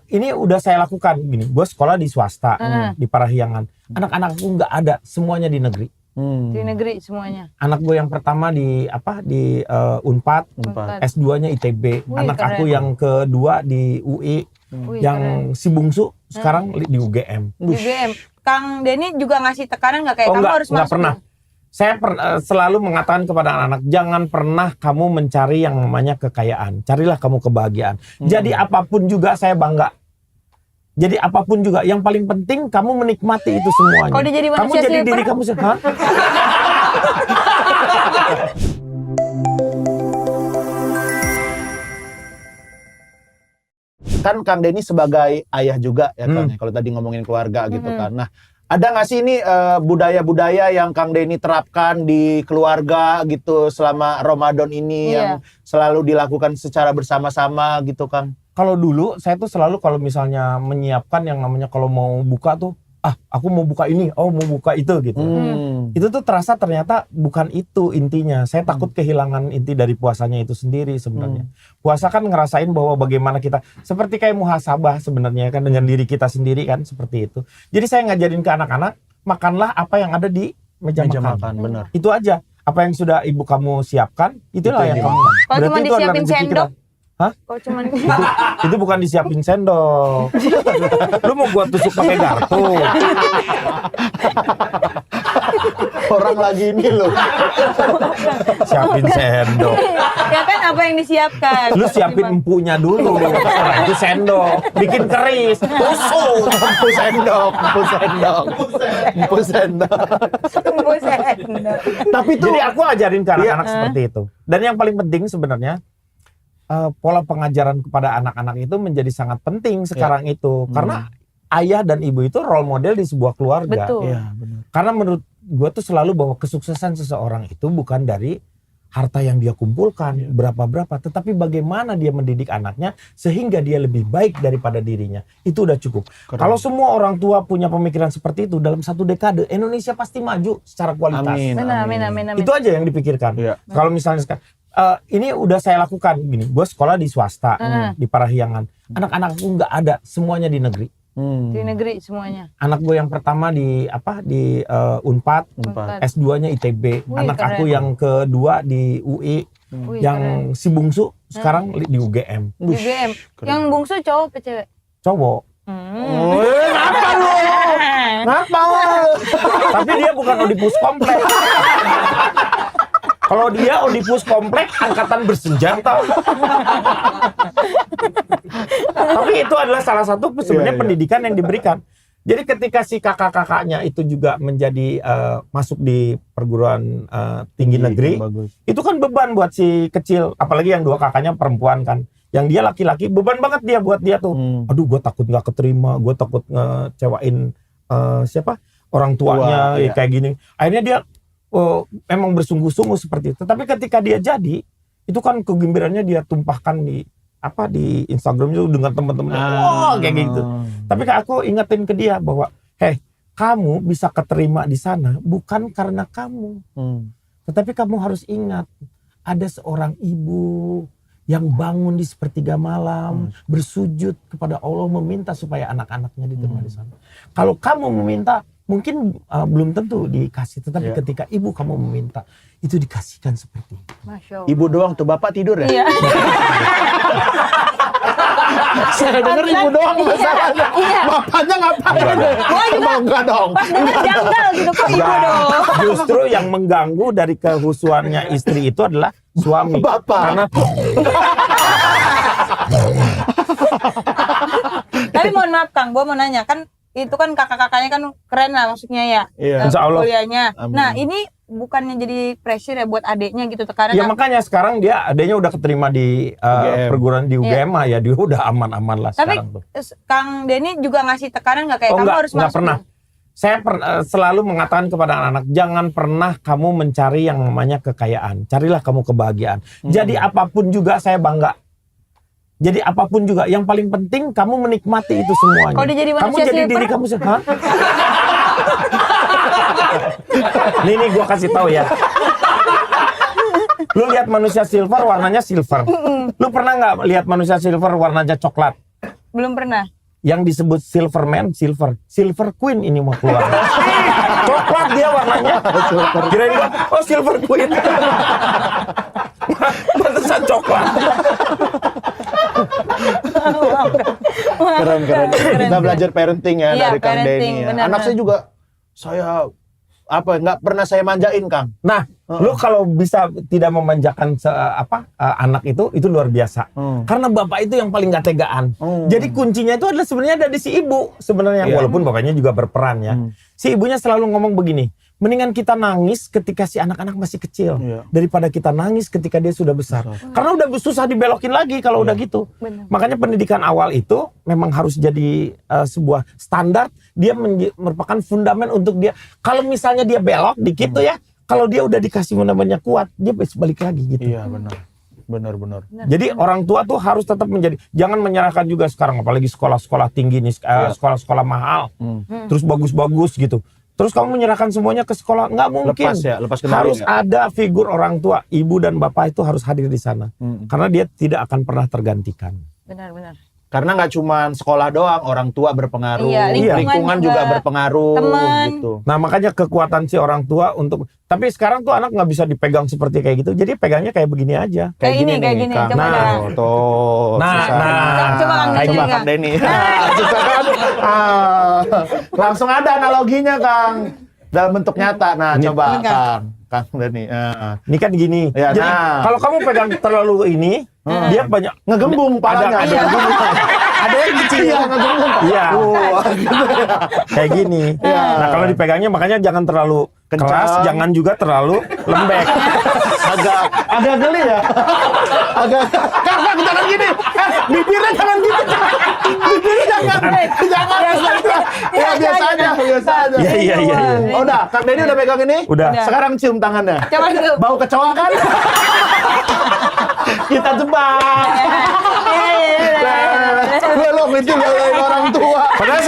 Ini udah saya lakukan gini. Gue sekolah di swasta di Parahyangan. Anak-anakku nggak ada, semuanya di negeri. Di negeri semuanya. Anak gue yang pertama di Unpad. S2-nya ITB. Wih, Anak keren. aku yang kedua di UI. Wih, Yang keren. si bungsu sekarang di UGM. Di UGM. Kang Denny juga ngasih tekanan nggak kayak Oh, kamu enggak, harus enggak masuk? pernah. Saya selalu mengatakan kepada anak-anak, jangan pernah kamu mencari yang namanya kekayaan. Carilah kamu kebahagiaan. Jadi apapun juga saya bangga. Jadi apapun juga, yang paling penting kamu menikmati itu semuanya. Kalau dia jadi Kamu manusia jadi silver? diri kamu sendiri. Hah? Kan Kang Denny sebagai ayah juga ya Kang, kalau tadi ngomongin keluarga gitu kan. Nah, ada nggak sih ini budaya-budaya yang Kang Denny terapkan di keluarga gitu selama Ramadan ini yang selalu dilakukan secara bersama-sama gitu Kang? Kalau dulu saya tuh selalu kalau misalnya menyiapkan yang namanya kalau mau buka tuh, aku mau buka ini, mau buka itu gitu. Itu tuh terasa ternyata bukan itu intinya. Saya takut kehilangan inti dari puasanya itu sendiri sebenarnya. Puasa kan ngerasain bahwa bagaimana kita, seperti kayak muhasabah sebenarnya kan dengan diri kita sendiri kan seperti itu. Jadi saya ngajarin ke anak-anak, makanlah apa yang ada di meja makan. Bener. Itu aja. Apa yang sudah ibu kamu siapkan, itulah yang kamu makan. Kalau cuma Berarti itu adalah disiapin rezeki kita. sendok? Hah? Kalau cuma Itu bukan disiapin sendok. Lu mau gua tusuk pakai garpu? Orang lagi ini loh. Siapin sendok. ya kan apa yang disiapkan? Lu siapin empunya dulu. Setelah itu sendok. Bikin keris. Tusuk. Empu sendok. Tunggu sendok. Tapi tuh Jadi aku ajarin ke anak-anak seperti itu. Dan yang paling penting sebenarnya, pola pengajaran kepada anak-anak itu menjadi sangat penting sekarang itu. Karena ayah dan ibu itu role model di sebuah keluarga. Betul. Iya, benar. Karena menurut gue tuh selalu bahwa kesuksesan seseorang itu bukan dari harta yang dia kumpulkan, berapa-berapa. Tetapi bagaimana dia mendidik anaknya sehingga dia lebih baik daripada dirinya. Itu udah cukup. Kalau semua orang tua punya pemikiran seperti itu, dalam 1 dekade, Indonesia pasti maju secara kualitas. Amin. Itu aja yang dipikirkan. Iya. Kalau misalnya sekarang, ini udah saya lakukan gini. Gue sekolah di swasta di Parahyangan. Anak-anakku nggak ada, semuanya di negeri. Di negeri semuanya. Anak gue yang pertama di Unpad, S2-nya ITB. Wih, Anak keren. aku yang kedua di UI, Wih, yang si bungsu sekarang di UGM. Di UGM. Yang bungsu cowok apa cewek? Cowok. Ngapa lu? Ngapa lu? Tapi dia bukan Oedipus komplek. Kalau dia Oedipus komplek, angkatan bersenjata. Tapi itu adalah salah satu sebenarnya pendidikan yang diberikan. Jadi ketika si kakak-kakaknya itu juga menjadi masuk di perguruan tinggi negeri, itu kan beban buat si kecil. Apalagi yang 2 kakaknya perempuan kan. Yang dia laki-laki, beban banget dia buat dia tuh. Aduh, gue takut nggak keterima, gue takut ngecewain orang tuanya kayak gini. Akhirnya dia emang bersungguh-sungguh seperti itu. Tapi ketika dia jadi, itu kan kegembiraannya dia tumpahkan di Instagram itu dengan teman-temannya. Wah, kayak gitu. Tapi aku ingetin ke dia bahwa, kamu bisa keterima di sana bukan karena kamu. Tetapi kamu harus ingat, ada seorang ibu yang bangun di sepertiga malam, bersujud kepada Allah meminta supaya anak-anaknya diterima di sana. Kalau kamu meminta, mungkin belum tentu dikasih, tetapi ketika ibu kamu meminta, itu dikasihkan seperti itu. Masya Allah. Ibu doang tuh, bapak tidur ya? Iya. Saya denger ibu doang masalahnya. Iya. Bapaknya ngapain? Gua juga Enggak dong. pas denger janggal gitu kok ibu dong. Justru yang mengganggu dari kehusuannya istri itu adalah suami. Bapak. Karena Tapi mohon maaf Kang, gua mau nanya kan itu kan kakak-kakaknya kan keren lah maksudnya ya. Iya. Insya Allah. Kuliahnya. Amin. Nah, ini bukannya jadi pressure ya buat adeknya gitu tekanan. ya makanya sekarang adanya udah keterima di perguruan di UGM ya, dia udah aman-aman lah Tapi sekarang tuh. Kang Denny juga ngasih tekanan nggak kayak kamu harus enggak masuk? pernah. Saya selalu mengatakan kepada anak-anak, jangan pernah kamu mencari yang namanya kekayaan. Carilah kamu kebahagiaan. Jadi apapun juga saya bangga. Jadi apapun juga, yang paling penting kamu menikmati itu semuanya. Kalau dia jadi kamu manusia jadi silver? diri kamu sendiri. Hah? Nih gua kasih tahu ya. Lu lihat manusia silver warnanya silver. Lu pernah nggak lihat manusia silver warnanya coklat? Belum pernah. Yang disebut Silverman, Silver Queen ini mau keluar. Coklat dia warnanya. Kirain gua, oh Silver Queen. Pantesan coklat. Keren. Kita belajar parenting ya Iya, dari Kang parenting, Denny ya. benar, Anak saya juga nggak pernah saya manjain, Kang. Nah, lu kalau bisa tidak memanjakan anak itu luar biasa. Karena bapak itu yang paling gak tegaan. Jadi kuncinya itu adalah sebenarnya ada di si ibu sebenarnya, walaupun bapaknya juga berperan ya. Si ibunya selalu ngomong begini, mendingan kita nangis ketika si anak-anak masih kecil daripada kita nangis ketika dia sudah besar. Karena udah susah dibelokin lagi kalau udah gitu. Benar. Makanya pendidikan awal itu memang harus jadi sebuah standar. Dia merupakan fundamen untuk dia. Kalau misalnya dia belok dikit tuh ya, kalau dia udah dikasih fundamennya kuat, dia balik lagi gitu. Iya, benar. Jadi orang tua tuh harus tetap jangan menyerahkan juga sekarang, apalagi sekolah-sekolah tinggi nih, sekolah-sekolah mahal, terus bagus-bagus gitu. Terus kamu menyerahkan semuanya ke sekolah, nggak mungkin. Lepas kendali harus ada figur orang tua, ibu dan bapak itu harus hadir di sana, karena dia tidak akan pernah tergantikan. Benar. Karena nggak cuma sekolah doang, orang tua berpengaruh, Iya, lingkungan juga berpengaruh, teman. gitu. Nah makanya kekuatan si orang tua tapi sekarang tuh anak nggak bisa dipegang seperti kayak gitu, jadi pegangnya kayak begini aja. Kayak gini, Kang. coba Nah, dah. Tuh, Coba Kang Denny, Coba Kang. Kang Denny. Susah kan? Langsung ada analoginya, Kang. Dalam bentuk nyata. Nah, Ini, coba ini, Kang. Kang Denny. Ini kan gini. Ya, Jadi nah. kalau kamu pegang terlalu ini, dia banyak Ngegembung palanya. Ada, ada yang kecil. Iya, ngegembung. Iya. Gitu ya. Kayak gini. Iya. Nah kalau dipegangnya makanya jangan terlalu Kencang. keras, jangan juga terlalu lembek. agak geli ya. Kakak jangan gini. Bibirnya jangan gitu. Bibirnya jangan. Ya biasa aja. Iya. Oh, udah, Kang Denny udah pegang ini? Udah. Sekarang cium tangannya. Coba dulu. Bau kecoa kan? Kita jebak. Belum itu belain orang tua. Padahal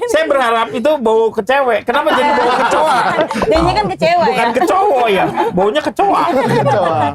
saya berharap itu bau ke cewek. Kenapa jadi bau kecoa? Denny kan kecewa Bukan ya. ke cowok ya. Baunya kecoa. Kecoa.